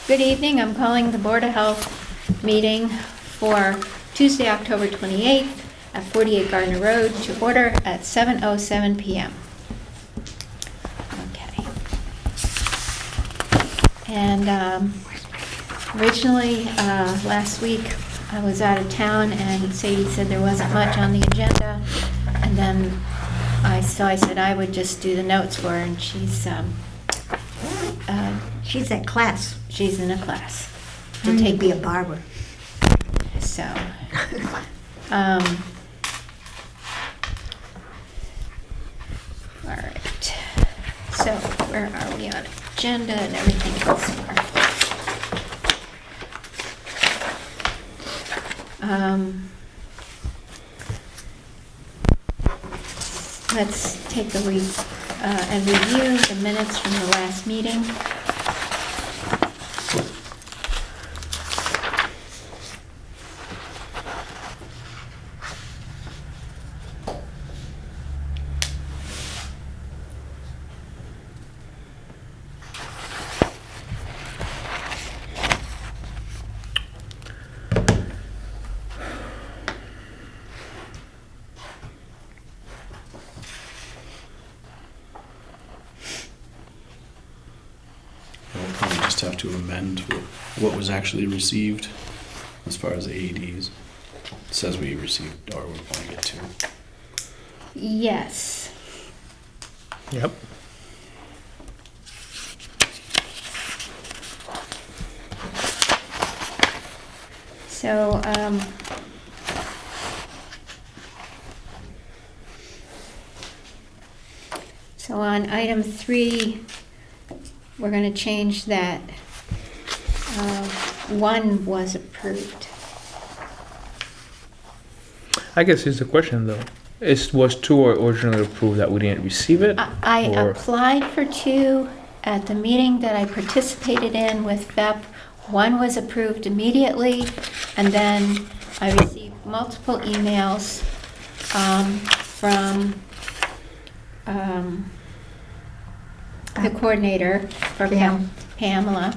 Good evening. I'm calling the Board of Health meeting for Tuesday, October 28th at 48 Gardner Road to order at 7:07 p.m. Okay. And originally, last week, I was out of town and Sadie said there wasn't much on the agenda. And then I said I would just do the notes for her, and she's at class. She's in a class To take be a barber. So, all right. So, where are we on agenda and everything else here? Let's take a and review the minutes from the last meeting. We'll probably just have to amend what was actually received as far as the AEDs. It says we received, or we want to get two. Yes. Yep. So, on item 3, we're going to change that 1 was approved. I guess here's the question though. Was 2 originally approved that we didn't receive it? I or- applied for 2 at the meeting that I participated in with VEP. 1 was approved immediately, and then I received multiple emails from the coordinator for Pamela,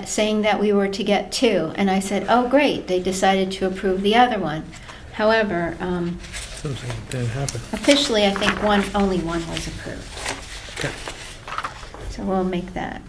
saying that we were to get 2. And I said, oh, great, they decided to approve the other one. However, Seems like it didn't happen. officially, I think only one was approved. Okay. So we'll make that.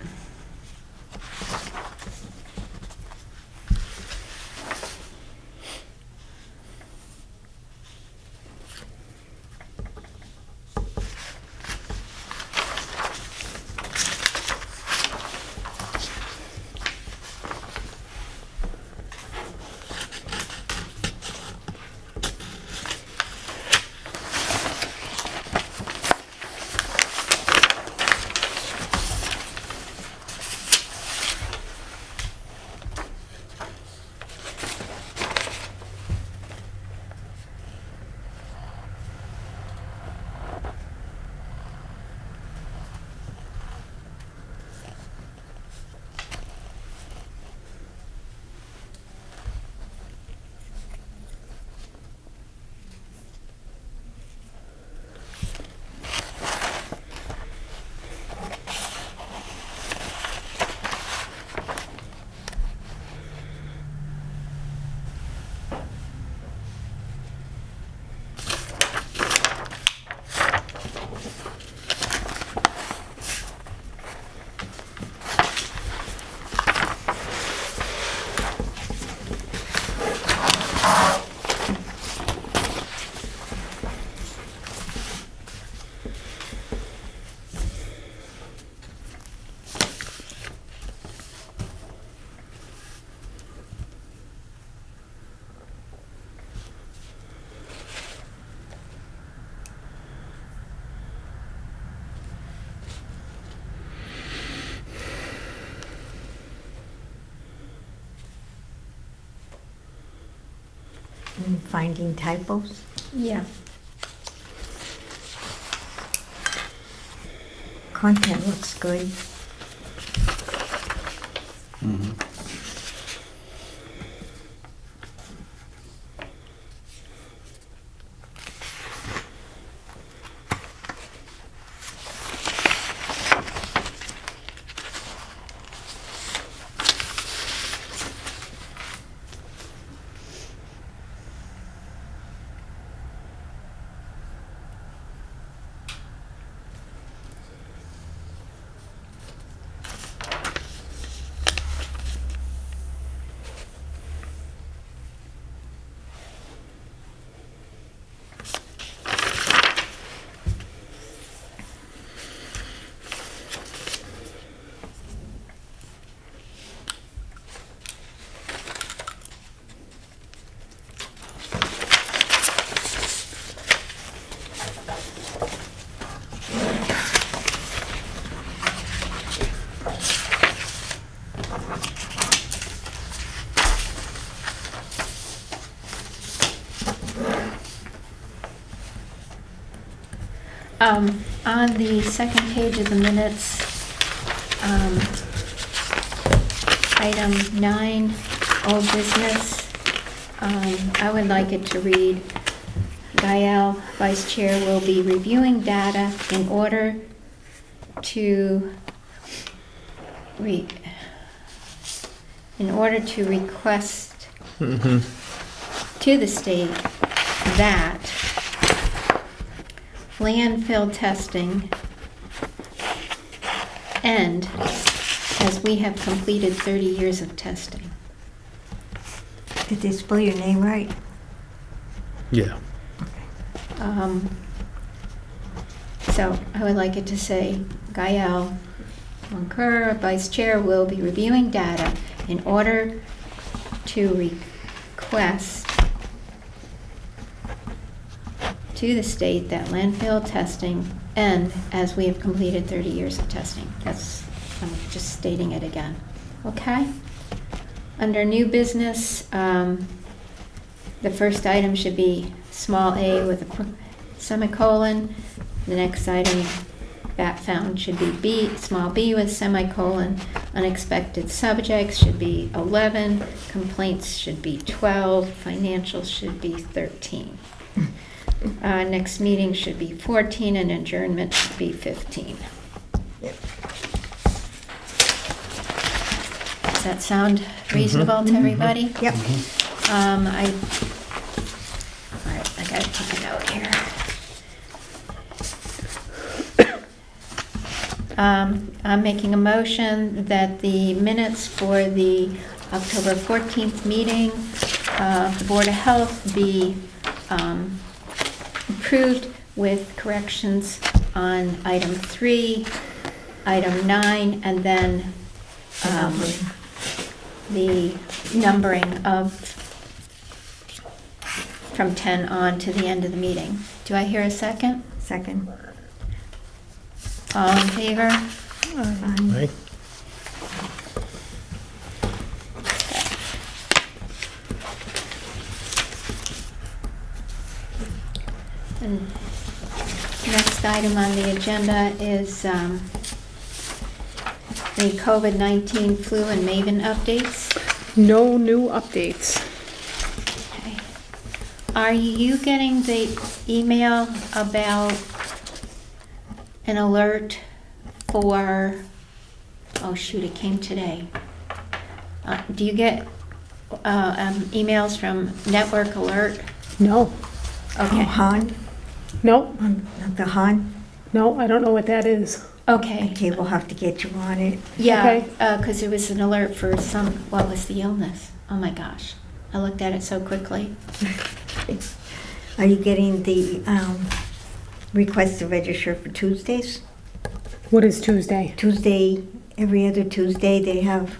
Finding typos. Yeah. Content looks good. Mm-hmm. On the second page of the minutes, item 9, old business, I would like it to read, Gael, Vice Chair, will be reviewing data in order to request to the state that landfill testing end as we have completed 30 years of testing. Did they spell your name right? Yeah. So I would like it to say, Gael Monker, Vice Chair, will be reviewing data in order to request to the state that landfill testing end as we have completed 30 years of testing. I'm just stating it again. Okay? Under new business, the first item should be small a with a semicolon. The next item, bat found, should be B, small b with semicolon. Unexpected subjects should be 11. Complaints should be 12. Financials should be 13. Next meeting should be 14, and adjournment should be 15. Yep. Does that sound reasonable to everybody? Yep. All right, I gotta take a note here. I'm making a motion that the minutes for the October 14th meeting of the Board of Health be approved with corrections on item 3, item 9, and then the numbering of from 10 on to the end of the meeting. Do I hear a second? Second. All in favor? Right. And next item on the agenda is the COVID-19 flu and Maven updates. No new updates. Okay. Are you getting the email about an alert for, oh shoot, it came today. Do you get emails from Network Alert? No. Oh, Okay, Han? No. The Han? No, I don't know what that is. okay. Okay, we'll have to get you on it. Yeah, Okay. because it was an alert for what was the illness? Oh my gosh, I looked at it so quickly. Are you getting the request to register for Tuesdays? What is Tuesday? Tuesday, every other Tuesday, they have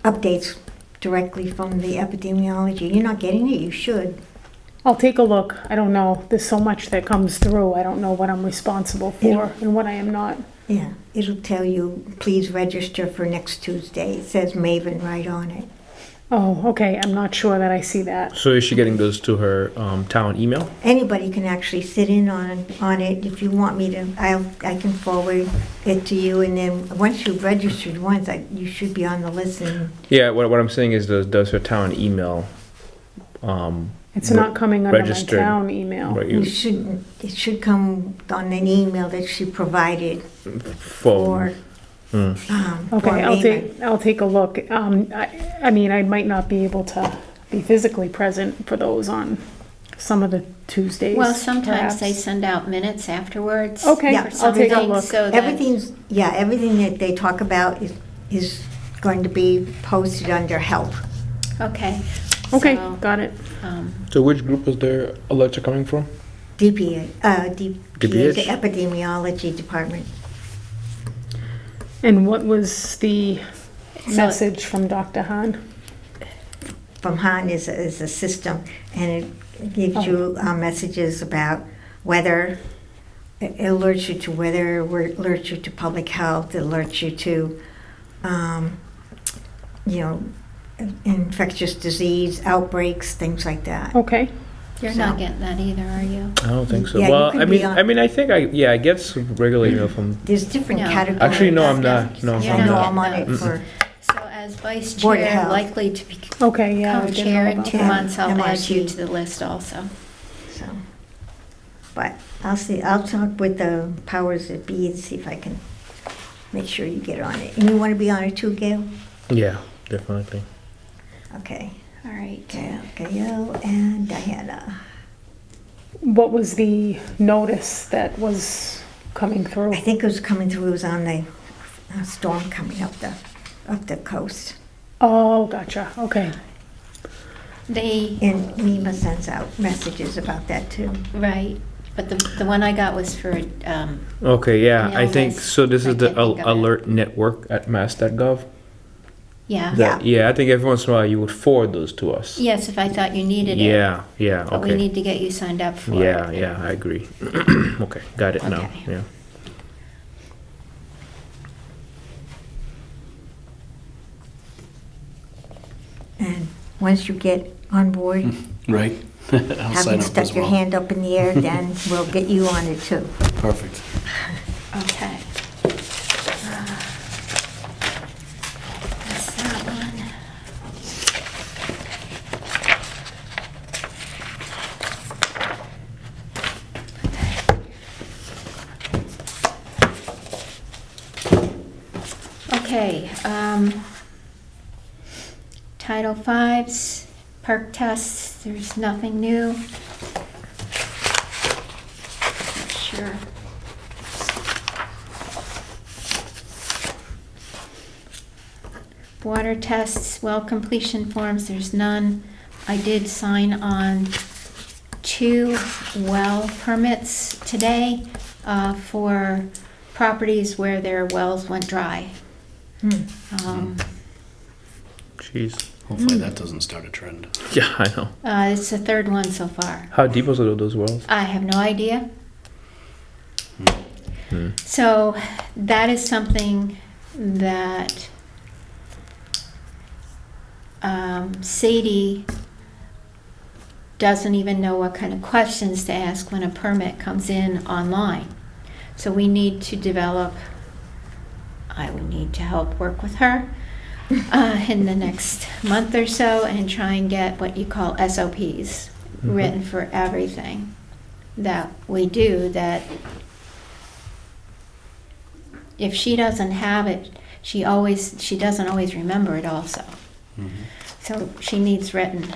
updates directly from the epidemiology. You're not getting it, you should. I'll take a look. I don't know. There's so much that comes through. I don't know what I'm responsible for and what I am not. Yeah, it'll tell you, please register for next Tuesday. It says Maven right on it. Oh, okay. I'm not sure that I see that. So is she getting those to her town email? Anybody can actually sit in on it. If you want me to, I can forward it to you, and then once you've registered once, you should be on the list. And Yeah, what I'm saying is does her town email It's not coming under my registered, town email. right, it should come on an email that she provided for for Okay, Maven. I'll take a look. I mean, I might not be able to be physically present for those on some of the Tuesdays. Well, sometimes they perhaps. send out minutes afterwards. Okay, Yeah, for I'll take a something, look. so that- Everything that they talk about is going to be posted under help. Okay. Okay, so, got it. So which group is their alerts are coming from? DPA, the DPH? epidemiology department. And what was the So- message from Dr. Hahn? From Han is a system, and it gives you messages about weather. It alerts you to weather, alerts you to public health, it alerts you to you know, infectious disease outbreaks, things like that. Okay. You're So- not getting that either, are you? I don't think so. Yeah, you Well, could I be mean, on- I think I get some regular email from. There's different No. categories. Actually, no, I'm Yeah. not. No, You're I I'm know not not. I'm on it getting for, So as vice Board of chair, Health. likely to Okay, yeah. I become didn't chair know in about 2 that. months, I'll add MRC. you to the list also. so. But I'll see, I'll talk with the powers that be and see if I can make sure you get on it. And you want to be on it too, Gail? Yeah, definitely. Okay. All right. Gail and Diana. What was the notice that was coming through? I think it was coming through, it was on the storm coming up the coast. Oh, gotcha. Okay. They, And MEMA sends out messages about that too. right, but the one I got was for, Okay, yeah, I Mail think list. so. This I is the can't think of it. alert network at mass.gov. yeah. That, yeah, I think every once in a while you would forward those to us. Yes, if I thought you needed it. Yeah, yeah, But we okay. need to get you signed up for it. Yeah, yeah, I agree. Okay, got it now. Okay. Yeah. And once you get on board, Right? I'll haven't sign up stuck as your well. hand up in the air, then we'll get you on it too. Perfect. Okay. That's that one. Okay, Title V's, perk tests, there's nothing new. Not sure. Water tests, well completion forms, there's none. I did sign on 2 well permits today for properties where their wells went dry. Um, Jeez. Hopefully that doesn't start a trend. Yeah, I know. It's the 3rd one so far. How deep was it of those wells? I have no idea. Hmm. So that is something that Sadie doesn't even know what kind of questions to ask when a permit comes in online. So we need to develop, I would need to help work with her in the next month or so and try and get what you call SOPs written for everything that we do, that if she doesn't have it, she doesn't always remember it also. So she needs written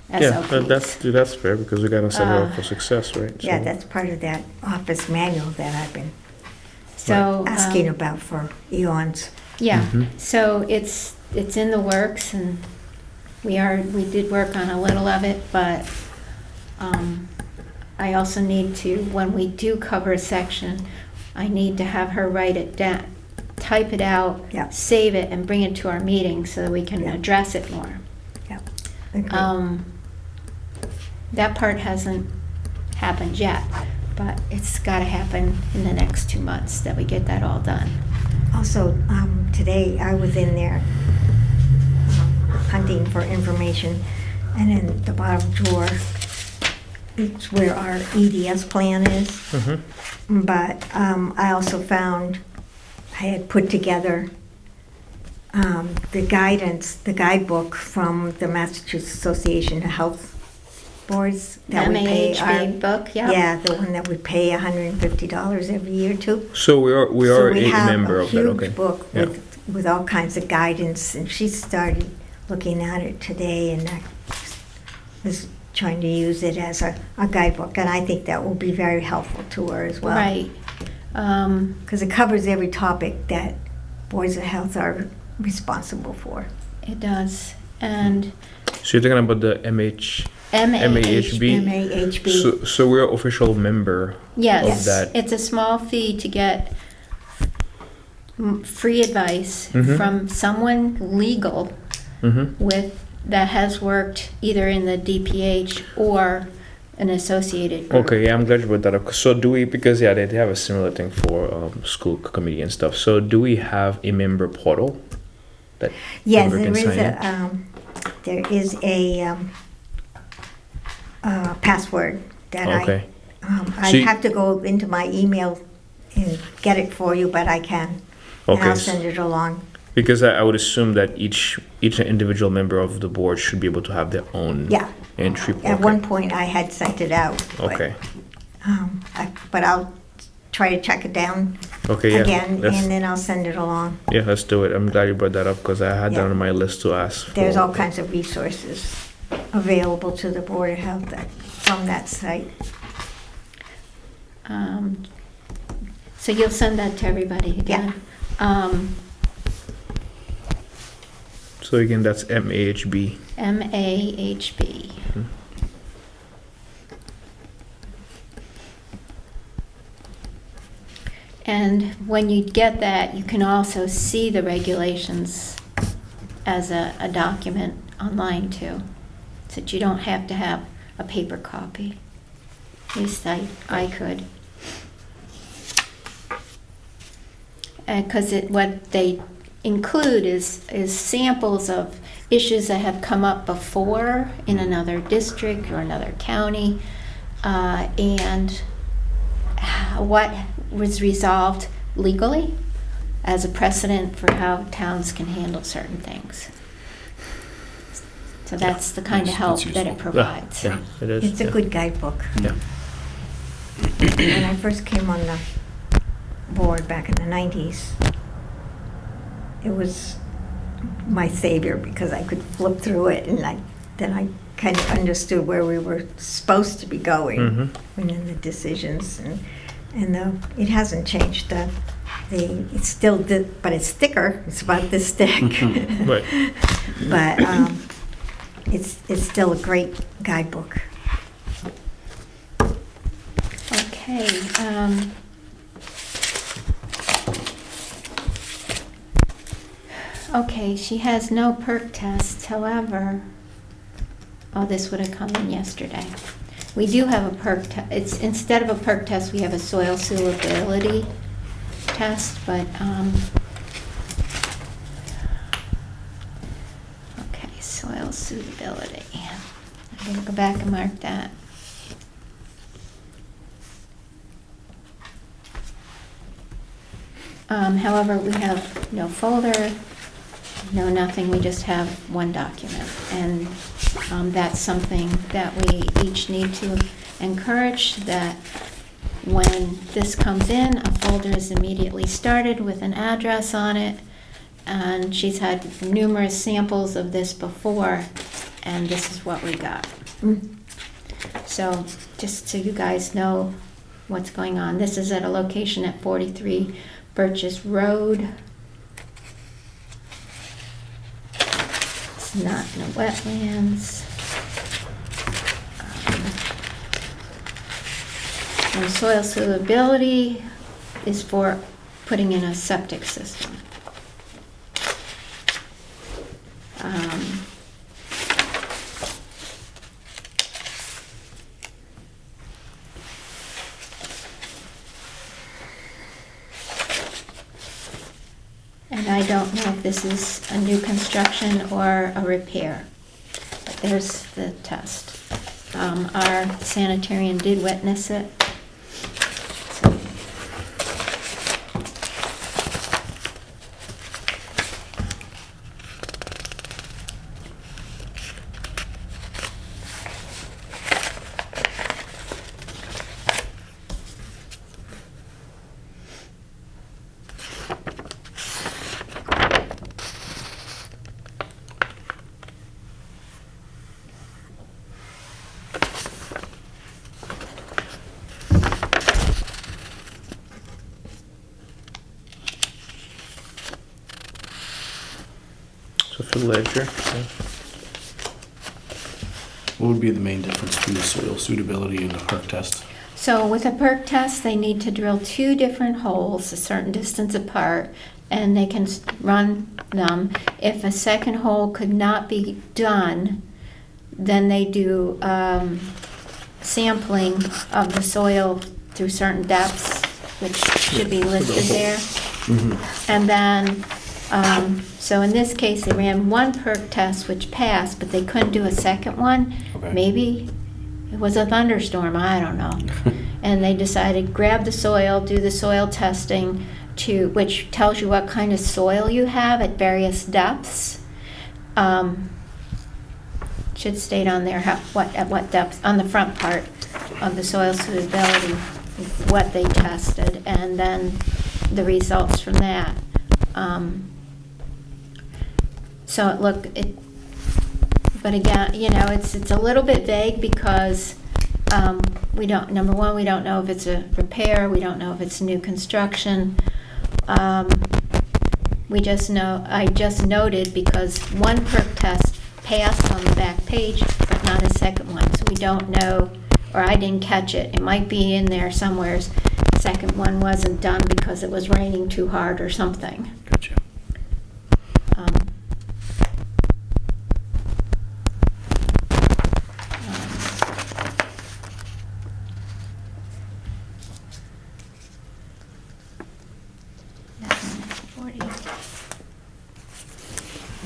Yeah, SOPs. that's fair because we gotta set her up Uh, for success, right? Yeah, So- that's part of that office manual that I've been So, asking about for eons. yeah, Mhm. so it's in the works, and we did work on a little of it, but I also need to, when we do cover a section, I need to have her write it down, type it out, Yeah. save it, and bring it to our meeting so that we can Yeah. address it more. Agreed. That part hasn't happened yet, but it's gotta happen in the next 2 months that we get that all done. Also, today I was in there hunting for information, and in the bottom drawer, it's where our EDS plan is. Mhm. But I also found, I had put together the guidance, the guidebook from the Massachusetts Association of Health Boards that we pay our. MAHB book, yeah. Yeah, the one that we pay $150 every year to. So we are So a member of that. We have Okay. a huge book Yeah. with all kinds of guidance, and she started looking at it today, and I was trying to use it as a guidebook, and I think that will be very helpful to her as well. Right. Because it covers every topic that boards of health are responsible for. It does. And So you're talking about the MAHB? MAHB. So we're official member Yes, of that. it's a small fee to get free advice Mhm. from someone legal Mm-hmm. that has worked either in the DPH or an associated group. Okay, yeah, I'm glad you brought that up. So do we, because yeah, they have a similar thing for school committee and stuff. So do we have a member portal that Yes, member there can is sign in? there is a password that Okay. I So you- have to go into my email and get it for you, but I can. And Okay, I'll send it along. because I would assume that each individual member of the board should be able to have their own Yeah, entry. at Okay. one point I had sent it out. but, Okay. But I'll try to check it down Okay. Yeah. again, Let's- and then I'll send it along. yeah, let's do it. I'm glad you brought that up because I had that Yeah. on my list to ask. There's for. all kinds of resources available to the Board of Health from that site. So you'll send that to everybody again? So again, that's MAHB. MAHB. And when you get that, you can also see the regulations as a document online too, so that you don't have to have a paper copy. At least I could. Because what they include is samples of issues that have come up before in another district or another county, and what was resolved legally as a precedent for how towns can handle certain things. So that's the kind of That's help that useful. it provides. Yeah, it is. It's a yeah. good guidebook. Yeah. When I first came on the board back in the 90s, it was my savior because I could flip through it, and then I kind of understood where we were supposed to be going Mhm. and then the decisions, and it hasn't changed. It's still but it's thicker. It's about this thick. Right. But it's still a great guidebook. Okay. Okay, she has no perk tests, however, oh, this would have come in yesterday. We do have a perk test. It's, instead of a perk test, we have a soil suitability test, but, okay, soil suitability. I'm gonna go back and mark that. However, we have no folder, no nothing, we just have one document. And that's something that we each need to encourage, that when this comes in, a folder is immediately started with an address on it. And she's had numerous samples of this before, and this is what we got. So just so you guys know what's going on, this is at a location at 43 Birches Road. It's not in the wetlands. And soil suitability is for putting in a septic system. And I don't know if this is a new construction or a repair, but there's the test. Our sanitarian did witness it. So, So for the ledger. Yeah. What would be the main difference between the soil suitability and the perk test? So with a perk test, they need to drill 2 different holes a certain distance apart, and they can run them. If a second hole could not be done, then they do sampling of the soil through certain depths, which should be listed there. And then, so in this case, they ran one perk test, which passed, but they couldn't do a second one. Okay. Maybe it was a thunderstorm, I don't know. And they decided, grab the soil, do the soil testing, which tells you what kind of soil you have at various depths. Should state on there at what depth, on the front part of the soil suitability, what they tested, and then the results from that. But again, it's a little bit vague because number one, we don't know if it's a repair, we don't know if it's new construction. I just noted because one perk test passed on the back page, but not a second one, so we don't know, or I didn't catch it. It might be in there somewhere. The second one wasn't done because it was raining too hard or something. Gotcha.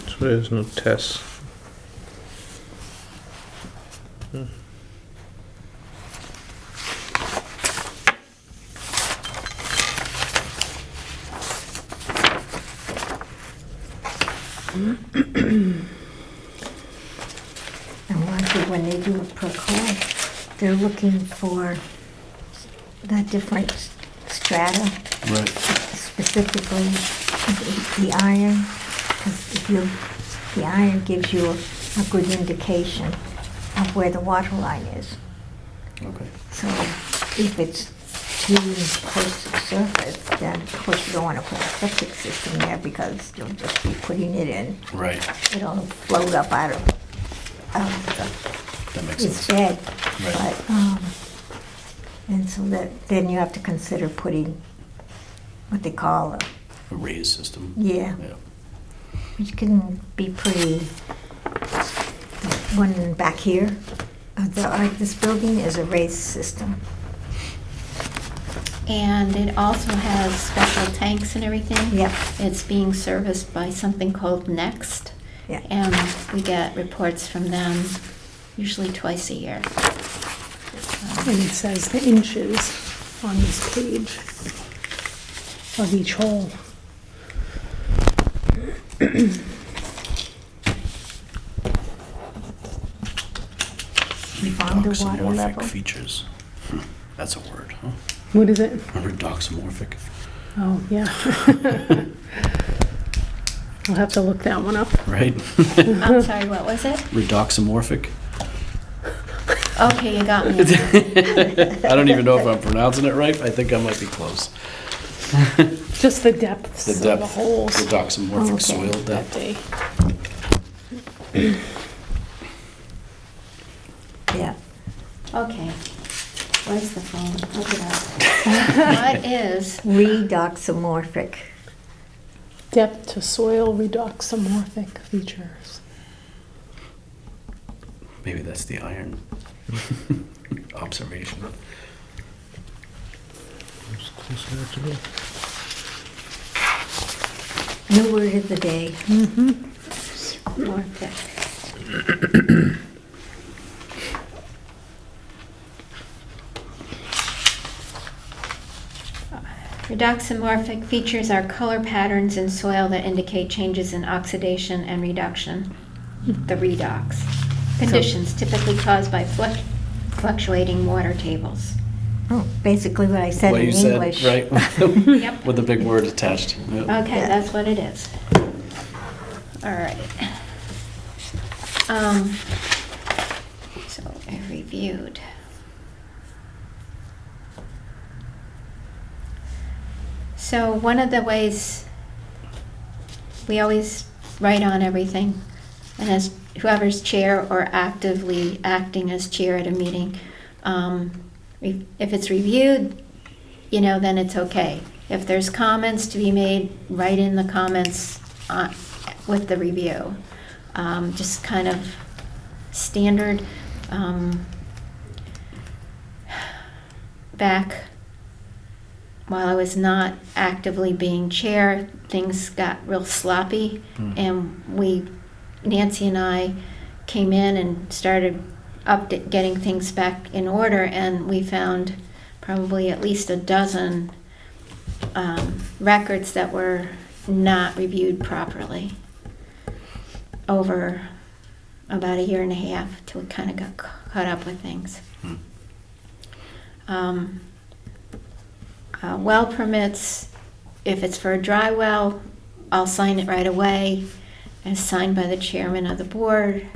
So there's no test. And when they do a per call, they're looking for the different strata, Right. specifically the iron, because the iron gives you a good indication of where the water line is. Okay. So if it's too close to the surface, then of course you don't want to put a septic system there because you'll just be putting it in. Right. It'll float up out of That makes its sense. bed. Right. But, and so then you have to consider putting what they call A raised system. yeah, Yeah. which can be pretty. The one back here, this building is a raised system. And it also has special tanks and everything. Yep. It's being serviced by something called Next. Yeah. And we get reports from them usually twice a year. And it says the inches on this page of each hole. You found the water Redoxamorphic level. features. That's a word, huh? What is it? Redoxamorphic. Oh, yeah. I'll have to look that one up. Right? I'm sorry, what was it? Redoxamorphic. Okay, you got me. I don't even know if I'm pronouncing it right. I think I might be close. Just the depths The of the depth, holes. redoxamorphic Okay. soil That depth. day. Yeah. Okay. Where's the phone? Look it up. What is, Redoxamorphic. Depth to soil redoxamorphic features. Maybe that's the iron observation. New word of the day. more thick. Redoxamorphic features are color patterns in soil that indicate changes in oxidation and reduction, the redox. Conditions typically caused by fluctuating water tables. Oh, basically what I said What in you English. said, right? Yep. With a big word attached. Yeah. Okay, Yeah. that's what it is. All right. So I reviewed. So one of the ways we always write on everything, and as whoever's chair or actively acting as chair at a meeting, if it's reviewed, then it's okay. If there's comments to be made, write in the comments with the review. Just kind of standard. back while I was not actively being chair, things got real sloppy, and Nancy and I came in and started getting things back in order, and we found probably at least a dozen records that were not reviewed properly over about a year and a half till we kind of got caught up with things. Well permits, if it's for a dry well, I'll sign it right away, and it's signed by the chairman of the Board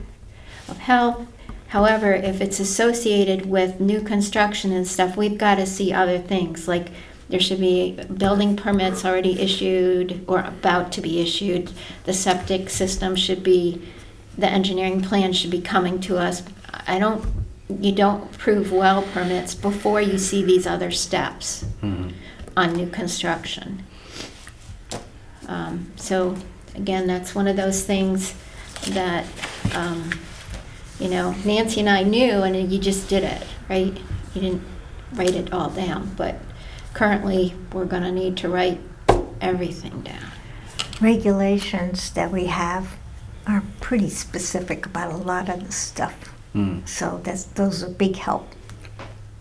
of Health. However, if it's associated with new construction and stuff, we've got to see other things, like there should be building permits already issued or about to be issued. The septic system should be, the engineering plan should be coming to us. You don't approve well permits before you see these other steps on new construction. So again, that's one of those things that, Nancy and I knew, and you just did it, right? You didn't write it all down, but currently we're going to need to write everything down. Regulations that we have are pretty specific about a lot of the stuff. So those are big help.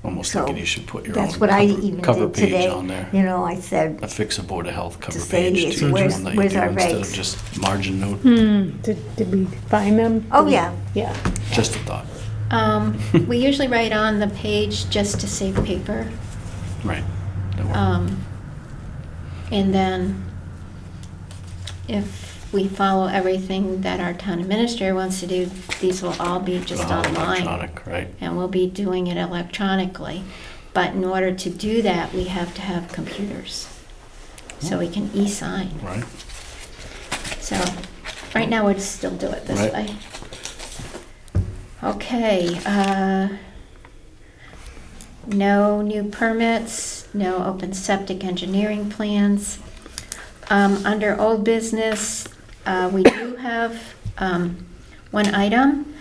Almost So thinking you should put your that's own what I even cover did page today. on there. I said, Affix a Board of Health cover say page this, to each where's- one that you where's do our instead regs? of just margin note. Did we find them? oh yeah, Yeah. Just a thought. We usually write on the page just to save paper. Right. That works. And then if we follow everything that our town administrator wants to do, these will all be just All online. Electronic, right? And we'll be doing it electronically. But in order to do that, we have to have computers. So we can e-sign. Right. So right now, we'll still do it this Right. way. Okay. No new permits, no open septic engineering plans. Under old business, we do have one item.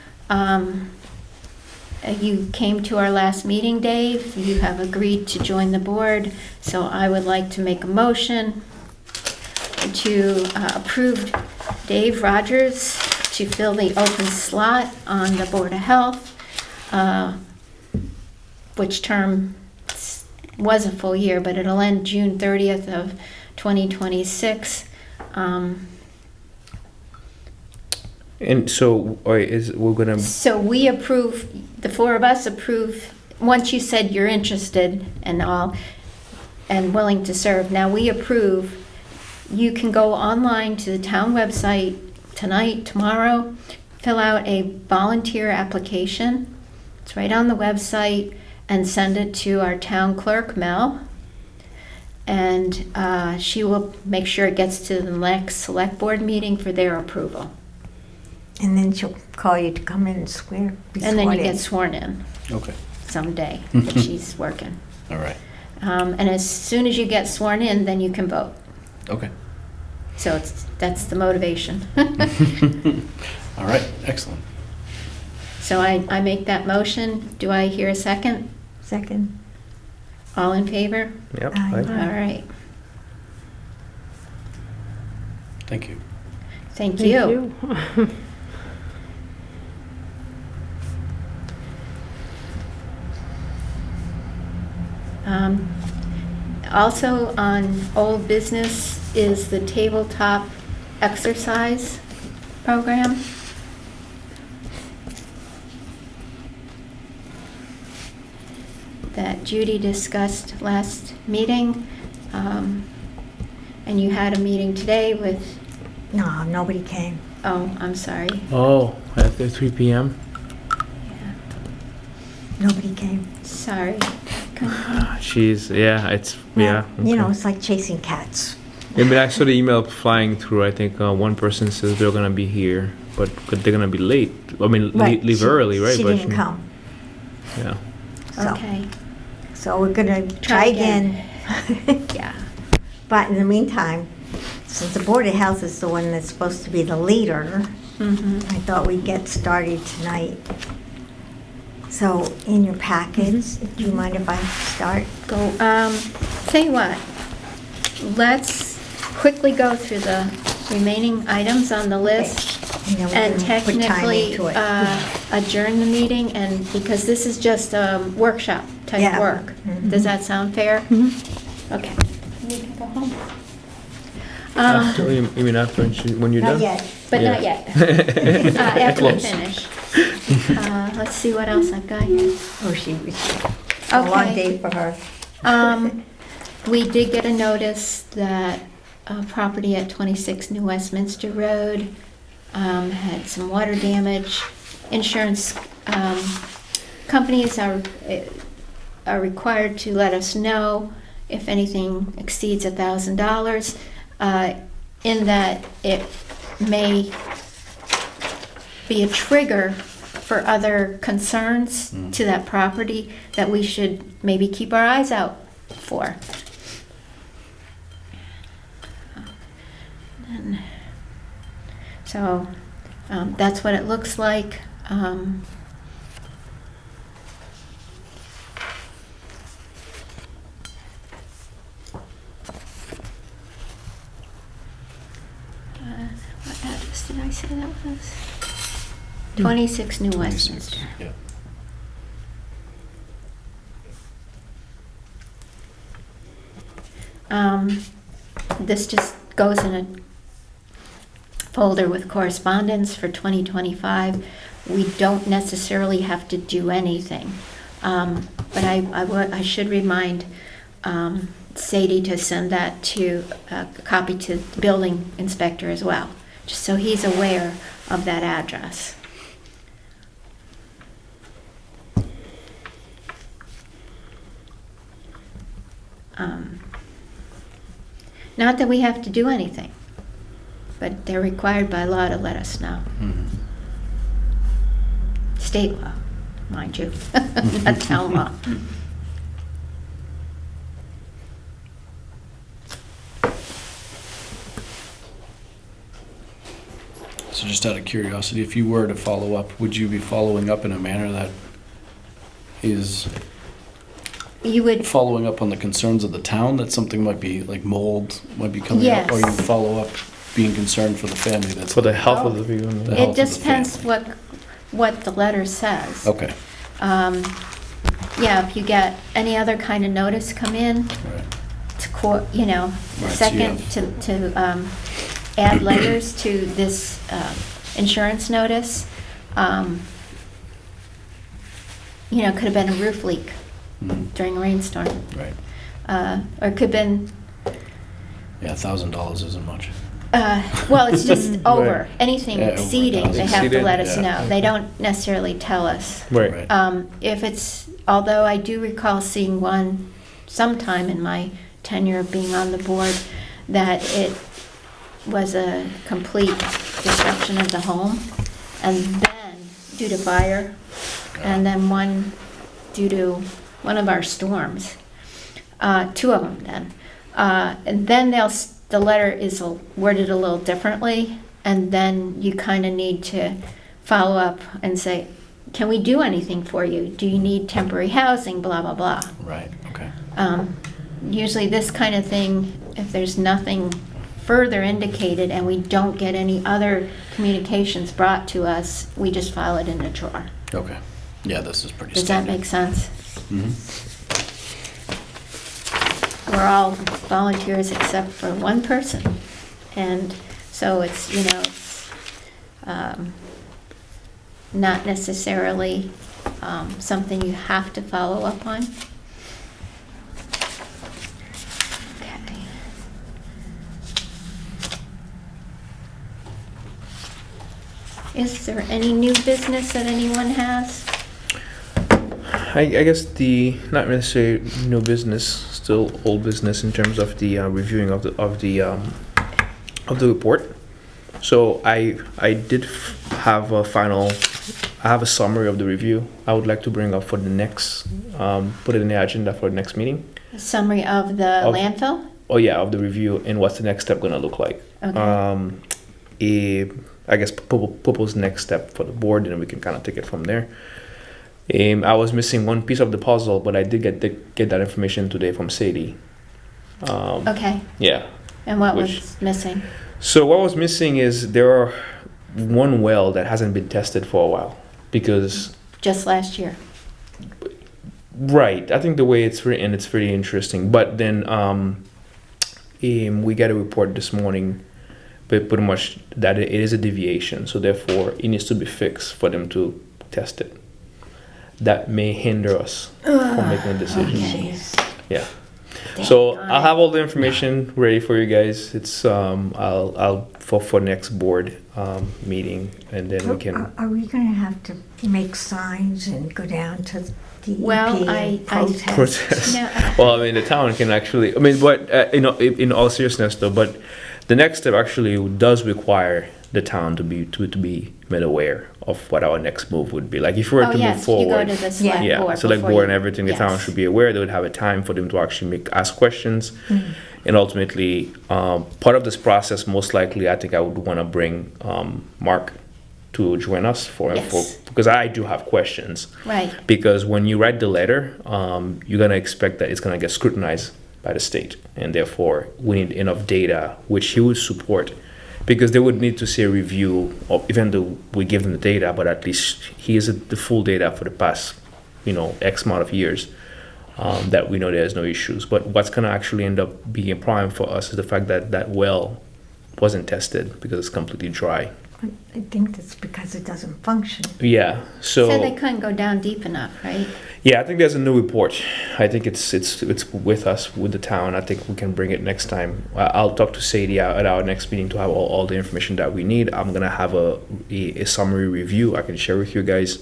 You came to our last meeting, Dave. You have agreed to join the board, so I would like to make a motion to approve Dave Rogers to fill the open slot on the Board of Health, which term was a full year, but it'll end June 30th of 2026. And so, we're gonna, So we approve, the four of us approve, once you said you're interested and all, and willing to serve, now we approve. You can go online to the town website tonight, tomorrow, fill out a volunteer application. It's right on the website, and send it to our town clerk, Mel. And she will make sure it gets to the next select board meeting for their approval. and then she'll call you to come in and be And then sworn you in. get sworn in Okay. someday, but she's working. All right. And as soon as you get sworn in, then you can vote. Okay. So that's the motivation. All right. Excellent. So I make that motion. Do I hear a second? Second. All in favor? yep. Aye. All right. Thank you. Thank you. Also on old business is the tabletop exercise program. That Judy discussed last meeting. And you had a meeting today with, No, nobody came. oh, I'm sorry. Oh, at 3 p.m. Yeah, Nobody came. sorry. She's it's Well, okay. it's like chasing cats. I mean, I saw the email flying through. I think one person says they're gonna be here, but they're gonna be late. I mean, Right. leave she- early, right? She But didn't come. Yeah. So, Okay, so we're gonna Try try again. again. yeah. But in the meantime, since the Board of Health is the one that's supposed to be the leader, Mhm. I thought we'd get started tonight. So in your packets, do you mind if I start? Go, tell you what, let's quickly go through the remaining items on the list And then we're and gonna put time technically into it. adjourn the meeting, and because this is just a workshop type Yeah. work. Mhm. Does that sound fair? Okay. You can go home. Um, You mean after when you're Not done? yet. But not Yeah. yet. After we Close. finish. Let's see what else I've got here. Oh, she was, a long Okay. day for her. We did get a notice that property at 26 New Westminster Road had some water damage. Insurance companies are required to let us know if anything exceeds $1,000, in that it may be a trigger for other concerns to that property that we should maybe keep our eyes out for. And so that's what it looks like. What address did I say that was? 26 New 26, Westminster. yeah. This just goes in a folder with correspondence for 2025. We don't necessarily have to do anything. But I should remind Sadie to send that to, a copy to the building inspector as well, just so he's aware of that address. Not that we have to do anything, but they're required by law to let us know. Mhm. State law, mind you, not town law. So just out of curiosity, if you were to follow up, would you be following up in a manner that is You would, following up on the concerns of the town, that something might be, like mold might be coming up? Or Yes. you follow up being concerned for the family that's... For the health of the people. The it health of the just depends family. what the letter says. Okay, Yeah, if you get any other kind of notice come in, right. to court, the Right, so you second have- to add letters to this insurance notice, could have been a roof leak Mhm. during a rainstorm. Right. Or it could have been, Yeah, $1,000 isn't much. well, it's just over. Right. Anything Yeah, over exceeding, they have to Exceeded, let us yeah. know. They don't necessarily tell us. Right. If it's, although I do recall seeing one sometime in my tenure of being on the board, that it was a complete destruction of the home, and then due to fire, and then one due to one of our storms, two of them then. And then the letter is worded a little differently, and then you kind of need to follow up and say, can we do anything for you? Do you need temporary housing, blah, blah, blah. Right, okay. Usually this kind of thing, if there's nothing further indicated and we don't get any other communications brought to us, we just file it in a drawer. Okay. Yeah, this is pretty Does that standard. make sense? Mhm. We're all volunteers except for one person. And so it's, not necessarily something you have to follow up on. Okay. Is there any new business that anyone has? I guess not necessarily new business, still old business in terms of the reviewing of the report. So I did have I have a summary of the review. I would like to bring up for the next, put it in the agenda for the next meeting. A summary of the Of- landfill? Oh yeah, of the review and what's the next step gonna look like. Okay. I guess propose next step for the board, and we can kind of take it from there. I was missing one piece of the puzzle, but I did get that information today from Sadie. Okay, Yeah. and what Which- was missing? So what was missing is there are one well that hasn't been tested for a while because Just last year. right. I think the way it's written, it's pretty interesting. But then we got a report this morning, but pretty much that it is a deviation. So therefore, it needs to be fixed for them to test it. That may hinder us from making a decision. Okay. Yeah. Dang So on I'll it. have all the information ready for you guys. It's I'll for next board meeting, and then we can. Are we gonna have to make signs and go down to the Well, DEP I- and protest? Protest. No, Well, I mean, the town can actually. I mean, but in all seriousness, though, but the next step actually does require the town to be made aware of what our next move would be. Like if we were Oh, to move yes, you go forward, to the select yeah, board. select before board and you- everything, the town yes. should be aware. They would have a time for them to actually ask questions, and ultimately, part of this process, most likely, I think I would want to bring Mark to join us Yes. because I do have questions. Right, Because when you write the letter, you're gonna expect that it's gonna get scrutinized by the state, and therefore we need enough data, which he would support, because they would need to see a review of, even though we give them the data, but at least he has the full data for the past, X amount of years, that we know there's no issues. But what's gonna actually end up being a problem for us is the fact that that well wasn't tested because it's completely dry. I think that's because it doesn't function. Yeah, so they couldn't go down deep enough, right? Yeah, I think there's a new report. I think it's with us, with the town. I think we can bring it next time. I'll talk to Sadie at our next meeting to have all the information that we need. I'm gonna have a summary review I can share with you guys.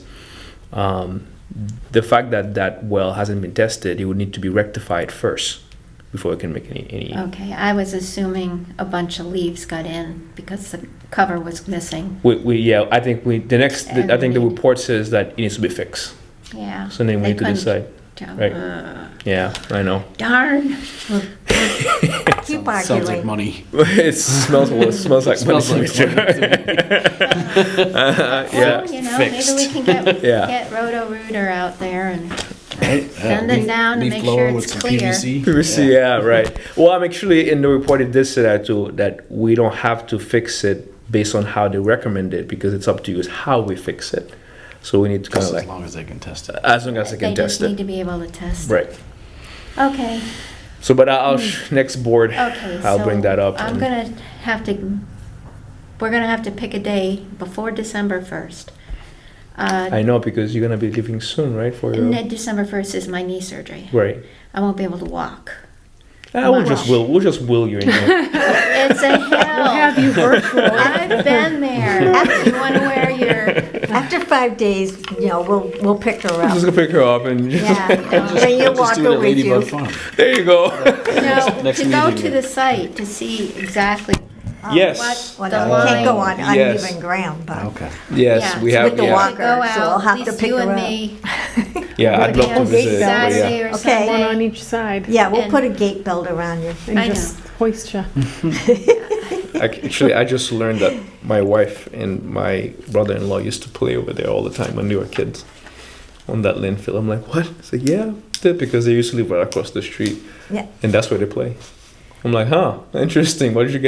The fact that well hasn't been tested, it would need to be rectified first before we can make any. Okay, I was assuming a bunch of leaves got in because the cover was missing. I think I think the And- report says that it needs to be fixed. Yeah. So then we They need to couldn't decide. tell. Right. Yeah, I know. Darn. Keep Sounds like arguing. money. It smells like Smells money like to me, money too. Well, Yeah. fixed. maybe we can get, Yeah. get Roto-Rooter out there and, Right? Send it down and make sure with it's some clear. PVC. PVC, yeah, right. Well, I'm actually in the report it did say that too, that we don't have to fix it based on how they recommend it, because it's up to you is how we fix it. So we need to kind Just of as like, long as they can test it. as long as they they can just test need it. to be able to test. Right. Okay, So, but I'll next board, okay. I'll bring so that up. I'm and- gonna have to, we're gonna have to pick a day before December 1st. I know, because you're gonna be leaving soon, right? For your December 1st is my knee surgery. right. I won't be able to walk. We'll just will you in here. It's a hell. We'll have you virtual. I've been there. You wanna wear your, After 5 days, we'll pick her Just up. gonna pick her up and Yeah, bring your Just do walker it at with Ladybug you. Farm. there you go. Next to go meeting. to the site to see exactly Yes. what Well, the no, you can't go line. on Yes. uneven ground, but Okay. Yes, Yeah, we so have. with the Yeah, walk- To go so I'll out, have at to least pick you her and up. me. yeah. I'd love to on visit. but Saturday yeah. or Okay. One on Sunday. each side. yeah, we'll And- put a gate belt around you. And I just hoist you. Actually, I just learned that my wife and my brother-in-law used to play over there all the time when they were kids on that landfill. I'm like, what? It's like, yeah, because they used to live right across the street, Yeah. and that's where they play. I'm like, huh, interesting. How did you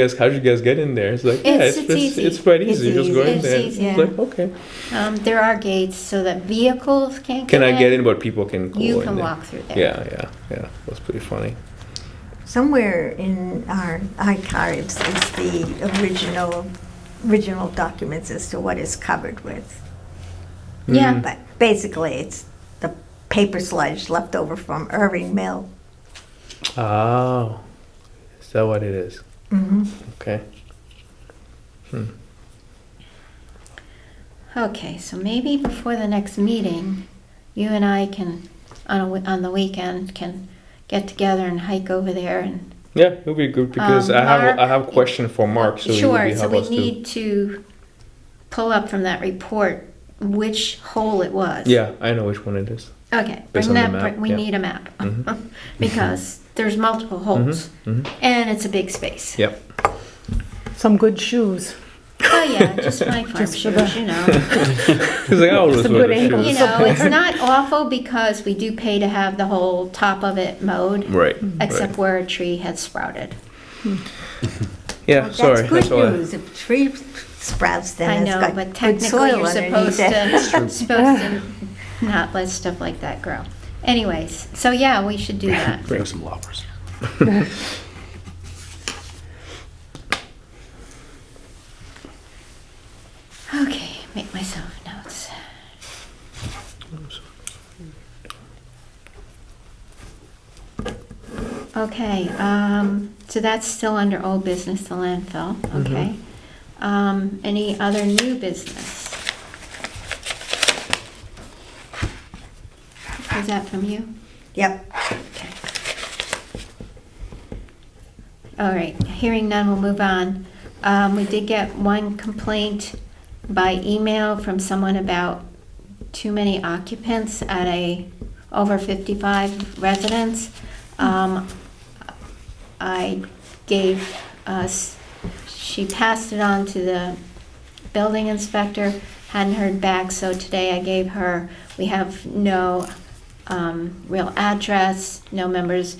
guys get in there? It's like, yeah, It's easy. it's quite easy. It's You just go easy. in It's there. easy. It's Yeah. like, okay. There are gates so that vehicles can't Can get I get in, but people can go You in can there. walk through there. Yeah. That's pretty funny. Somewhere in our archives is the original documents as to what is covered with. Yeah. Mm. But basically, it's the paper sludge left over from Irving Mill. Oh, is that what it is? Mm-hmm. Okay. Okay, so maybe before the next meeting, you and I can, on the weekend, can get together and hike over there and. Yeah, it'll be good because I Mark- have a question for Mark, so he will Sure, be so help we us to. need to pull up from that report which hole it was. Yeah, I know which one it is. Okay, Based bring on the that, map, we yeah. need a map. Mhm. Because there's multiple holes Mhm. and it's a big space. Yep. Some good shoes. Oh, yeah, just my farm Just for the- shoes, you know. It's like, oh, Some those good were the ankle shoes. You know, it's not awful because we do pay to have the whole top of it mowed, Right. except right. where a tree had sprouted. Yeah, Well, sorry. That's good why- news. If tree sprouts, I then it's know, got but good technically soil you're underneath supposed it. to not let stuff like that grow. Anyways, so yeah, we should do that. Bring some loppers. Okay, make myself notes. Okay, so that's still under old business, the landfill, okay? Any other new business? Is that from you? Yep. Okay. All right, hearing none, we'll move on. We did get one complaint by email from someone about too many occupants at a over 55 residence. I gave us, she passed it on to the building inspector, hadn't heard back, so today I gave her, we have no real address, no members,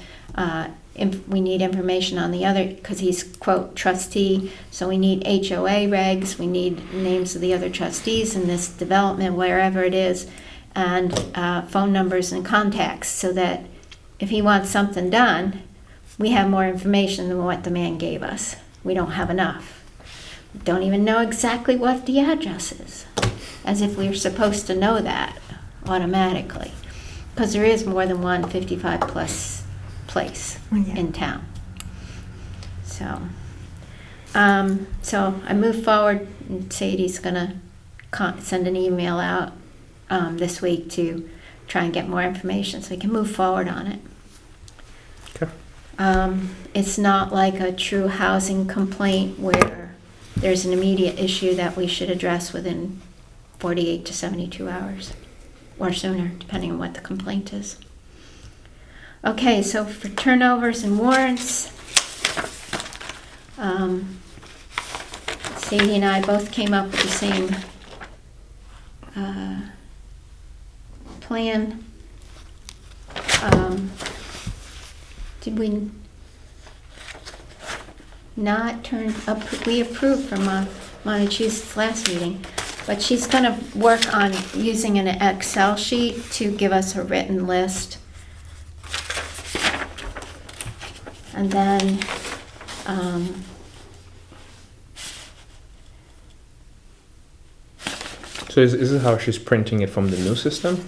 we need information on the other, because he's, quote, trustee, so we need HOA regs, we need names of the other trustees in this development, wherever it is, and phone numbers and contacts, so that if he wants something done, we have more information than what the man gave us. We don't have enough. Don't even know exactly what the address is, as if we're supposed to know that automatically, because there is more than one 55-plus place Yeah. in town. So I move forward, and Sadie's gonna send an email out this week to try and get more information so we can move forward on it. Okay. It's not like a true housing complaint where there's an immediate issue that we should address within 48 to 72 hours or sooner, depending on what the complaint is. Okay, so for turnovers and warrants, Sadie and I both came up with the same plan. Did we not turn up? We approved from Montechusett last meeting, but she's going to work on using an Excel sheet to give us a written list. And then, So is this how she's printing it from the new system?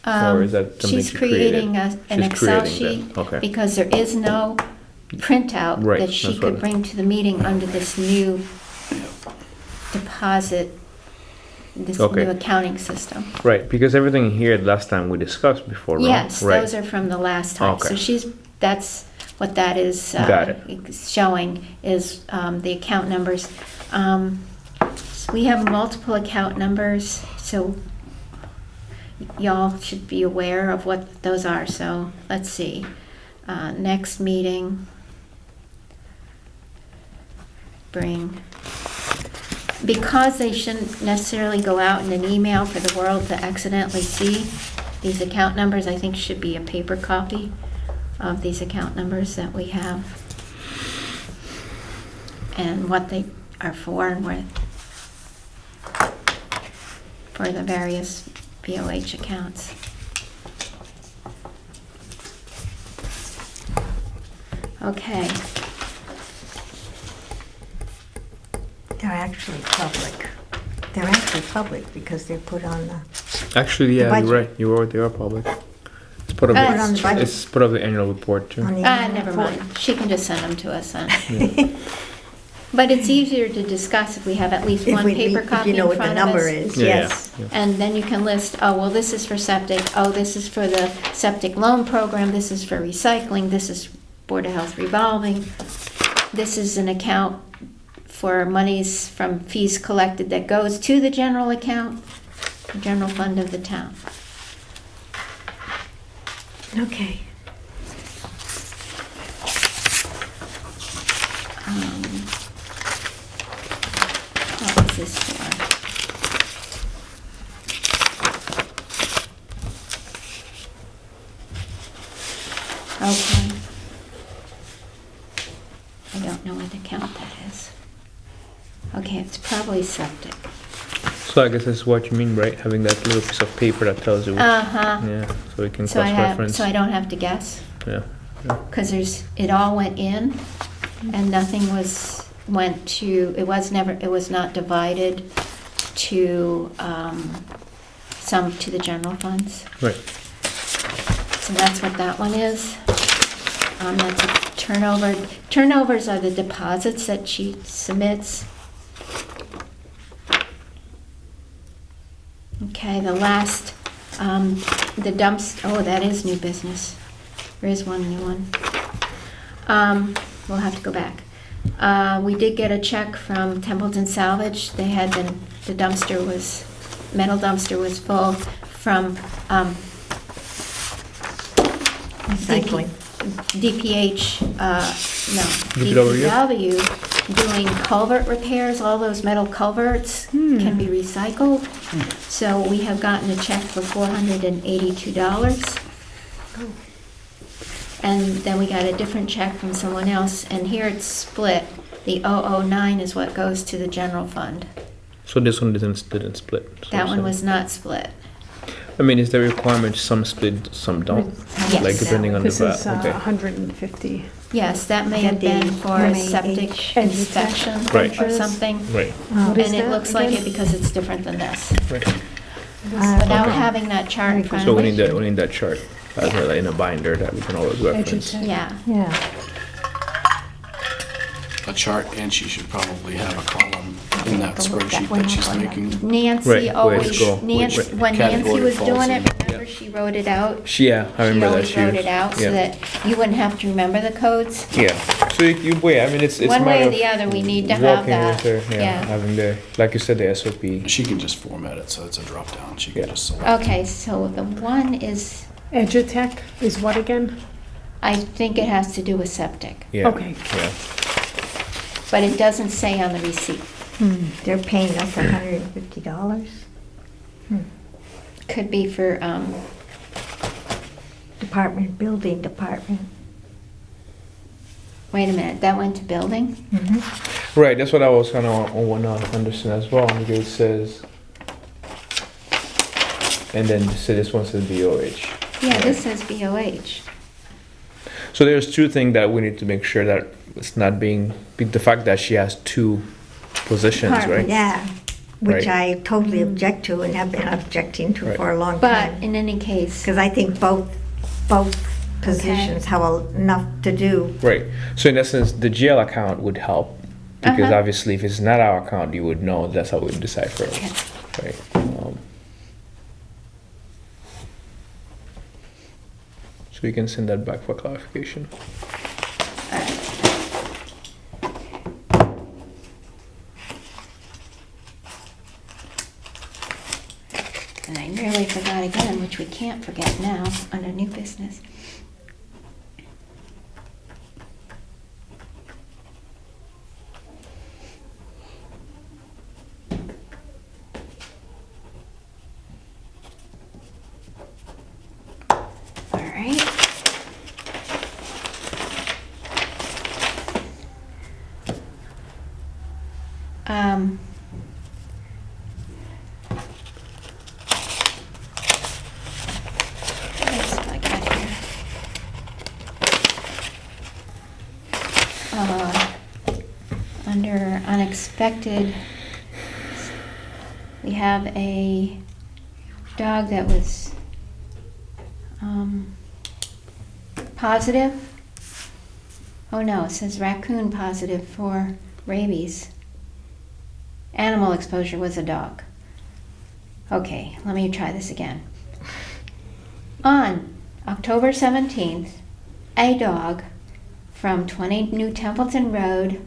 Or is that something she's she created? creating an She's Excel creating sheet that, okay. because there is no printout Right, that she that's could what- bring to the meeting under this new deposit, this Okay. new accounting system. Right, because everything here last time we discussed before, right? Yes, Right. those are from the last time. So Okay. that's what that is Got it. showing is the account numbers. So we have multiple account numbers, so y'all should be aware of what those are. So let's see. Next meeting, because they shouldn't necessarily go out in an email for the world to accidentally see, these account numbers, I think, should be a paper copy of these account numbers that we have and what they are for and where for the various BOH accounts. Okay. They're actually public. They're actually public because they're put on the, Actually, yeah, budget. you're right. You're right. They are public. It's part of Uh, the, put on the budget. it's part of the annual report too. on the. Never mind. She can just send them to us then. Yeah. But it's easier to discuss if we have at least If one we- paper if copy you know in what the front of number us. is, Yeah, yes. yeah. And then you can list, oh, well, this is for septic, oh, this is for the septic loan program, this is for recycling, this is Board of Health revolving, this is an account for monies from fees collected that goes to the general account, the general fund of the town. Okay. Okay. I don't know what account that is. Okay, it's probably septic. So I guess that's what you mean, right? Having that little piece of paper that tells you. Uh-huh. Yeah, so we can So I cross-reference. so I don't have to guess? Yeah. Because it all went in, and nothing went to, it was not divided to, some to the general funds. Right. So that's what that one is. That's a turnover. Turnovers are the deposits that she submits. Okay, the last, the oh, that is new business. There is one new one. We'll have to go back. We did get a check from Templeton Salvage. They had been, the metal dumpster was full from, Recycling. DPH, no, DPW? DPW, doing culvert repairs. All those metal culverts can be recycled. So we have gotten a check for $482. And then we got a different check from someone else, and here it's split. The 009 is what goes to the general fund. So this one didn't split. So That one was not split. I mean, is there a requirement some split, some don't? Yes. Like depending on the This is okay. 150. Yes, that may Is have that been the for a MAH? septic inspection Right. or something. Right. What is And it that looks like again? it because it's different than this. Right. Without Okay. having that chart in front So of we me. need that chart as well in a binder that we can always reference. Edutech. Yeah, Yeah. A chart, and she should probably have a column in that Go look that spreadsheet one that she's up on that. making. Nancy Right, where always, it's go. Nancy, Wait, when Nancy category was falls doing in. it, remember she wrote it out? Yeah, I remember that. She always wrote it out so yeah. that you wouldn't have to remember the codes. Yeah. So you wait. I mean, it's One a way matter or the of other, we need to have walking that. with her. Yeah, having the like you said the SOP. She can just format it, so it's a drop down. She can Yeah. just select. Okay, so the one is, Edutech is what again? I think it has to do with septic, Yeah. Okay. Yeah. but it doesn't say on the receipt. They're paying us $150. Could be for, Building department. wait a minute, that went to building? Right. That's what I was kind of want to understand as well. Because it says, and then so this one says BOH. Yeah, this says BOH. So there's two things that we need to make sure that it's not being the fact that she has two positions, right? Departments. Yeah, which Right. I totally object to and have been objecting to Right. for a long But time. in any case, Because I think both positions have enough to do. Right. So in essence, the jail account would help because Uh-huh. obviously, if it's not our account, you would know. That's how we decipher it, okay. right? So we can send that back for clarification. All right. And I nearly forgot again, which we can't forget now, under new business. All right. Um, what else have I got here? Under unexpected, we have a dog that was positive. Oh no, it says raccoon positive for rabies. Animal exposure was a dog. Okay, let me try this again. On October 17th, a dog from 20 New Templeton Road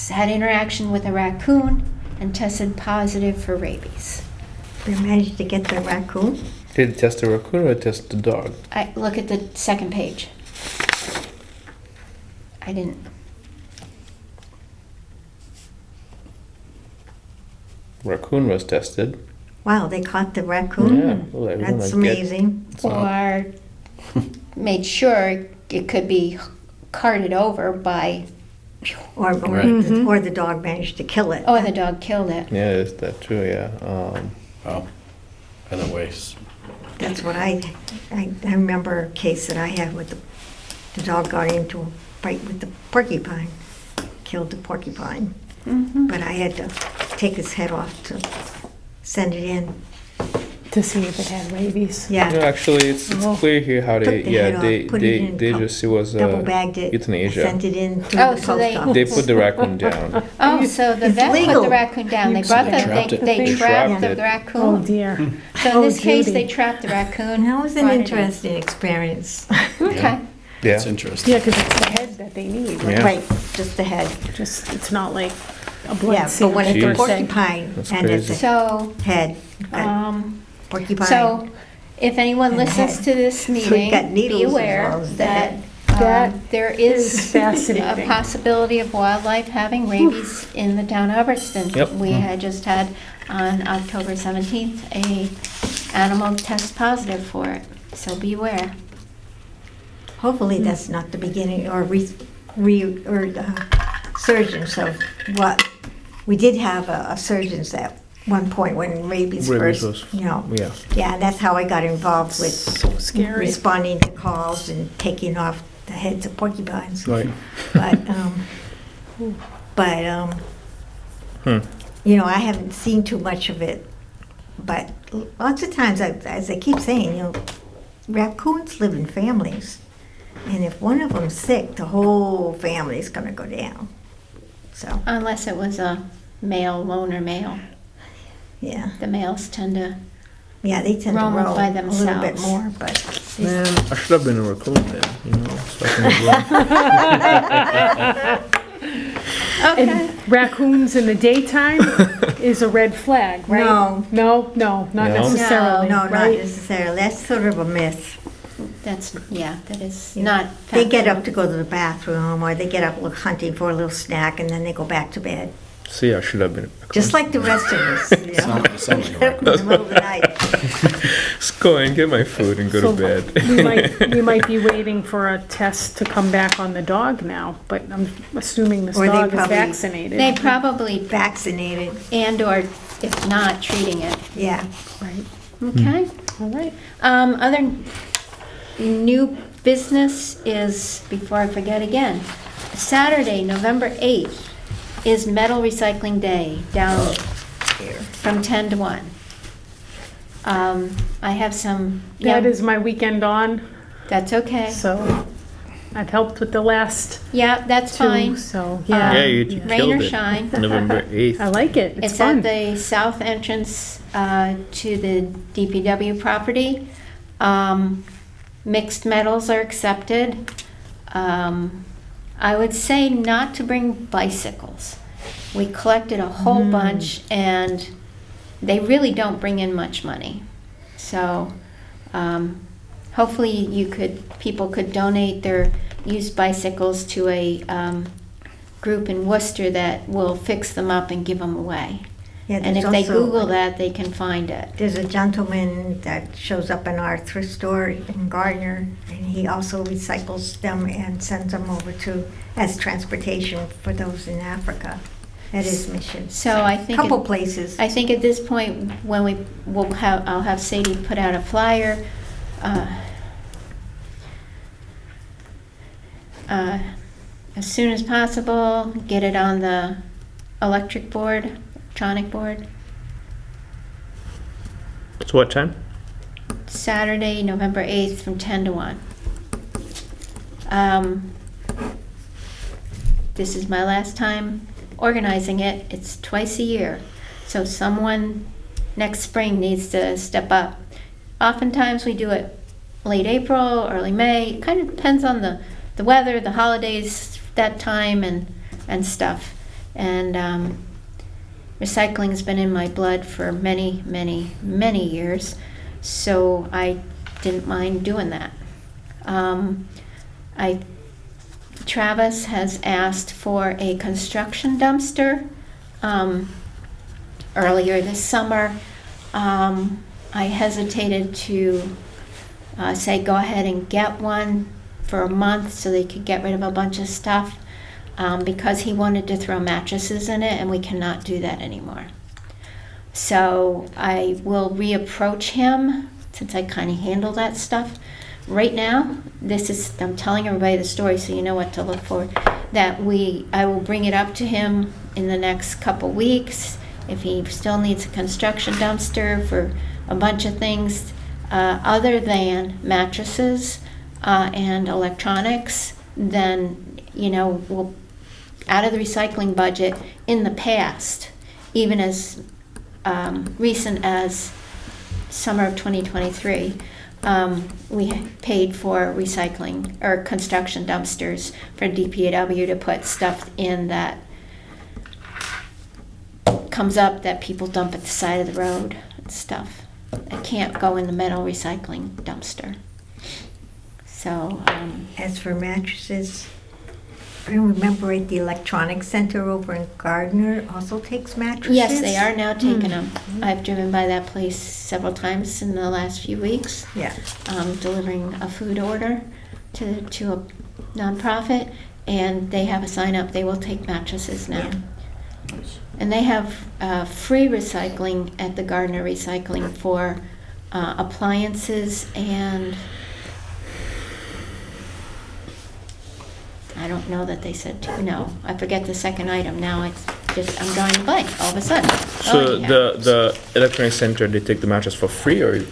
had interaction with a raccoon and tested positive for rabies. They managed to get the raccoon. Did it test the raccoon or test the dog? I look at the second page. I didn't. Raccoon was tested. Wow, they caught the raccoon. Yeah. Well, everyone That's might get- amazing. it's not- Or made sure it could be carted over by, Right. or the dog managed to kill it. oh, the dog killed it. Yeah, there's that too. Yeah. Oh, either way. That's what I remember a case that I had with the dog got into a fight with the porcupine, killed the porcupine. Mhm. But I had to take his head off to send it in. To see if it had rabies. Yeah. No, actually, it's Oh. clear here how they Took the head yeah off, put it in a cup, just it was double bagged it, euthanasia. sent it in to Oh, the so they- post office. They put the raccoon down. Oh, so the It's vet put legal. the raccoon down. They So brought they the, trapped it. they They trapped trapped the it. Oh raccoon. dear. So in Oh, this case, Judy. they trapped the raccoon. That was an brought it in. interesting experience. Okay. Yeah. That's interesting. Yeah, because it's the head that they need. Right? Yeah. Right, just the head. Just it's not like a blood Yeah, but when it's Jeez. a porcupine That's and it's crazy. a So, head, porcupine. so if anyone And the listens head. to this So you meeting, got needles be as aware well as that That there is is a fascinating. possibility of wildlife having rabies in the town of Hubbardston. Yep. We had just had on October 17th a animal test positive for it, so be aware. Hopefully that's not the beginning or surgence of what, we did have a surgence at one point when rabies Rabies first, was- you know. Yeah. Yeah, that's how I got involved with so scary. responding to calls and taking off the heads of porcupines. Right. But, Hmm. you know, I haven't seen too much of it. But lots of times, as I keep saying, you know, raccoons live in families. And if one of them's sick, the whole family's gonna go down. So, Unless it was a male, loner male. yeah. The males tend to, Yeah, they tend to Roam roam by a little bit themselves. more, but Man, I should have been a raccoon then, you know. So I can go. okay. And raccoons in the daytime is a red flag, right? No. No, not No? necessarily. no, not right? necessarily. That's sort of a myth. That's, yeah, that is Yeah. not. They get factual. up to go to the bathroom, or they get up look hunting for a little snack, and then they go back to bed. See, I should have been a raccoon. Just like the rest of us, you know? Sounds like a Get up in the middle of the night. Just go and get my food and go So to bed. we might be waiting for a test to come back on the dog now, but I'm assuming this Or they dog is probably- vaccinated. They probably, Vaccinated, and/or if not, treating it. yeah. Right, Okay. all right. Other new business is, before I forget again, Saturday, November 8th is Metal Recycling Day down here from 10 to 1. I have some, That is my weekend on, that's okay. so I've helped with the last Yeah, that's two, fine. so, yeah. Yeah, you Rain killed or it. shine. November 8th. I like it, it's It's fun. at the south entrance to the DPW property. Mixed metals are accepted. I would say not to bring bicycles. We collected a whole bunch, and they really don't bring in much money. So hopefully people could donate their used bicycles to a group in Worcester that will fix them up and give them away. Yeah, And there's if they also- Google that, they can find it. There's a gentleman that shows up in our thrift store in Gardner, and he also recycles them and sends them over to, as transportation for those in Africa at his mission. So I think Couple places. I think at this point, when I'll have Sadie put out a flyer. As soon as possible, get it on the electronic board. So what time? Saturday, November 8th from 10 to 1. This is my last time organizing it. It's twice a year. So someone next spring needs to step up. Oftentimes we do it late April, early May. It kind of depends on the weather, the holidays, that time and stuff. And recycling's been in my blood for many, many, many years. So I didn't mind doing that. Travis has asked for a construction dumpster earlier this summer. I hesitated to say go ahead and get one for a month so they could get rid of a bunch of stuff, because he wanted to throw mattresses in it, and we cannot do that anymore. So I will reapproach him, since I kind of handle that stuff. Right now, I'm telling everybody the story so you know what to look for, that I will bring it up to him in the next couple weeks. If he still needs a construction dumpster for a bunch of things, other than mattresses and electronics, then, we'll, out of the recycling budget, in the past, even as recent as summer of 2023, we paid for recycling or construction dumpsters for DPW to put stuff in that comes up that people dump at the side of the road and stuff. It can't go in the metal recycling dumpster. So, As for mattresses, I remember right, the electronics center over in Gardner also takes mattresses. yes, they are now taking them. I've driven by that place several times in the last few weeks, Yeah. delivering a food order to a nonprofit, and they have a sign up, they will take mattresses now. Nice. And they have free recycling at the Gardner Recycling for appliances and I don't know that they said no. I forget the second item. Now it's just I'm drawing a blank all of a sudden. So the electronic center, they take the mattress for free, or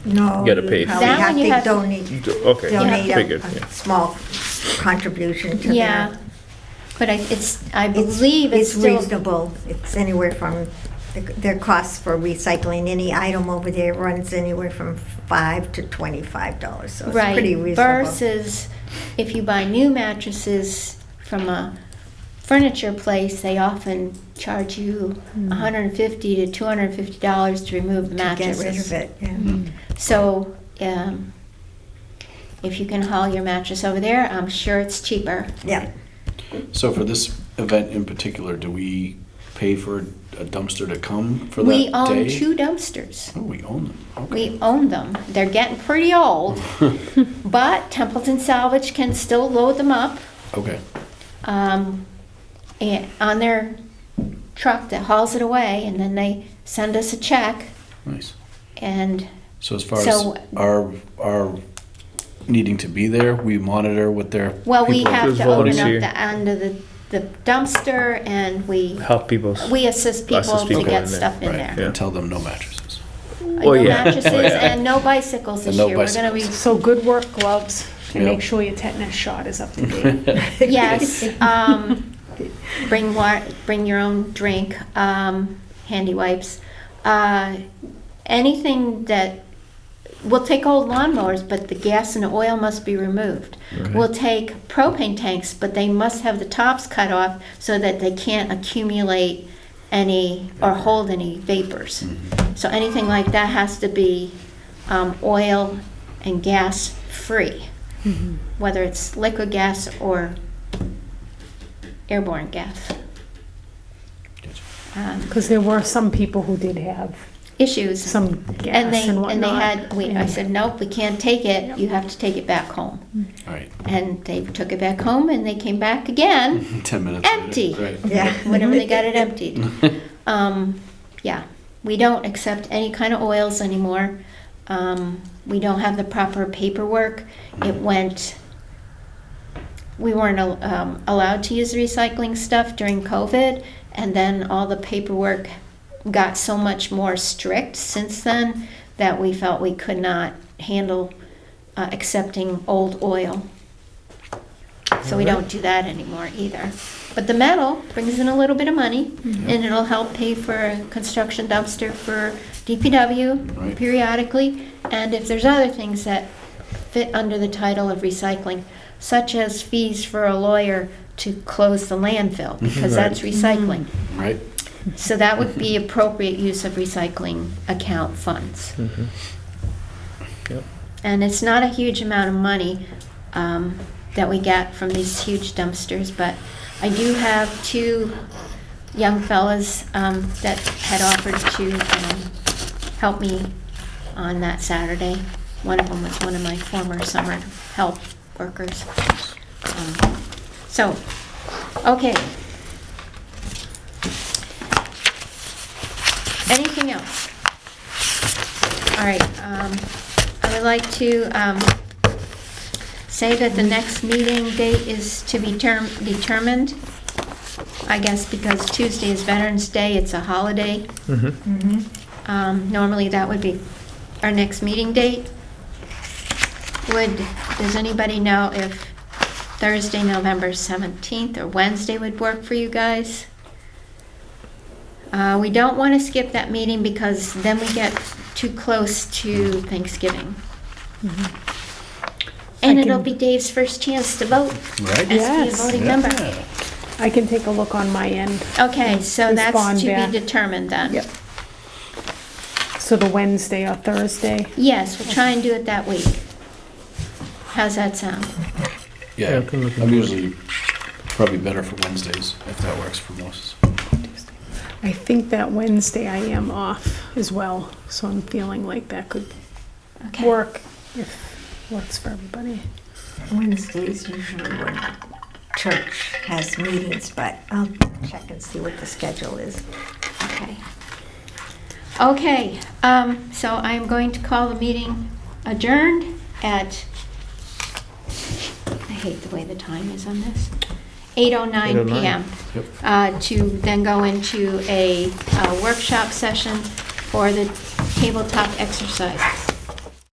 No, Get a you pay. probably That have one you to have to- donate, okay, donate figured, a yeah. small contribution to Yeah, that. but I believe it's still reasonable. It's anywhere from, their costs for recycling any item over there runs anywhere from $5 to $25, so it's right pretty reasonable. versus if you buy new mattresses from a furniture place, they often charge you $150 to $250 to remove the To get mattresses. rid of it, yeah. So, if you can haul your mattress over there, I'm sure it's cheaper. Yeah, So for this event in particular, do we pay for a dumpster to come for We that own day? 2 dumpsters. Oh, we own them. Okay. We own them. They're getting pretty old, but Templeton Salvage can still load them up Okay. and on their truck that hauls it away, and then they send us a check. Nice. And So as far So- as our needing to be there, we monitor what their well, we people- have There's to open volunteer. up the end of the dumpster, and we Help people. assist people Assist to people get in there. stuff in right, there. and tell them no mattresses. No yeah. mattresses Oh, yeah. and no bicycles this And no year. We're gonna bicycles. So good work, gloves, and Yep. make sure your tetanus shot is up to date. Yes, bring your own drink, handy wipes. Anything that, we'll take old lawnmowers, but the gas and the oil must be removed. Okay. We'll take propane tanks, but they must have the tops cut off so that they can't accumulate any or hold any vapors. Mhm. So anything like that has to be oil and gas free, whether it's liquid gas or airborne gas. Gotcha. Because there were some people who did have Issues. some gas And and whatnot. they had, I and- said, nope, we can't take it, Yep. you have to take it back home. All right. And they took it back home and they came back again, 10 minutes later. Empty. Right. yeah. whenever they got it emptied. Yeah, we don't accept any kind of oils anymore. We don't have the proper paperwork. We weren't allowed to use recycling stuff during COVID, and then all the paperwork got so much more strict since then that we felt we could not handle accepting old oil. So we don't do that anymore either. But the metal brings in a little bit of money, and it'll help pay for a construction dumpster for DPW Right. periodically. And if there's other things that fit under the title of recycling, such as fees for a lawyer to close the landfill, because Right. that's recycling. Right. So that would be appropriate use of recycling account funds. Mhm. Yep. And it's not a huge amount of money that we get from these huge dumpsters, but I do have 2 young fellas that had offered to help me on that Saturday. One of them was one of my former summer help workers. So, okay. Anything else? All right, I would like to say that the next meeting date is to be determined. I guess because Tuesday is Veterans Day, it's a holiday. Normally that would be our next meeting date. Does anybody know if Thursday, November 17th or Wednesday would work for you guys? We don't want to skip that meeting because then we get too close to Thanksgiving. And I it'll can- be Dave's first chance to vote Right? as to be a Yes. voting member. Yeah. I can take a look on my end. Okay, so that's Respond to be back. determined then. Yep. So the Wednesday or Thursday? Yes, we'll try and do it that week. How's that sound? Yeah, I can look I'm into it. usually probably better for Wednesdays, if that works for most. I think that Wednesday I am off as well, so I'm feeling like that could Okay. work if works for everybody. Wednesdays usually when church has meetings, but I'll check and see what the schedule is. Okay. Okay, so I'm going to call the meeting adjourned at, I hate the way the time is on this, 8:09 8:09. PM. Yep. To then go into a workshop session for the tabletop exercises.